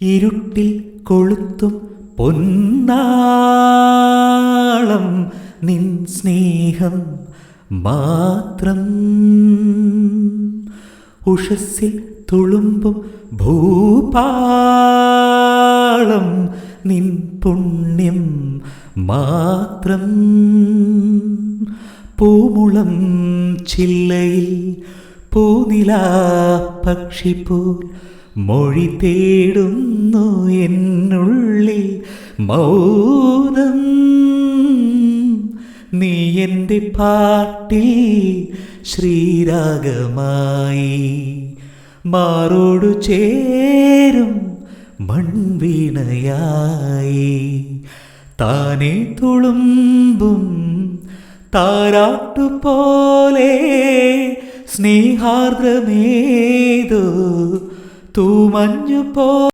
ഇരുട്ടിൽ കൊളുത്തും പൊന്നാളം നിൻ സ്നേഹം മാത്രം. ഉഷസ്സിൽ തുളുമ്പും ഭൂപാളം നിൻ പുണ്യം മാത്രം. പൂമുളം ചില്ലയിൽ പൂനിലാ പക്ഷിപോൽ മൊഴി തേടുന്നു എന്നുള്ളിൽ മൗനം. നീ എൻ്റെ പാട്ടിൽ ശ്രീരാഗമായി മാറോടു ചേരും മൺവീണയായി. താനെ തുളുമ്പും താരാട്ടുപോലെ സ്നേഹാർദ്രമേതോ തൂമഞ്ഞു പോ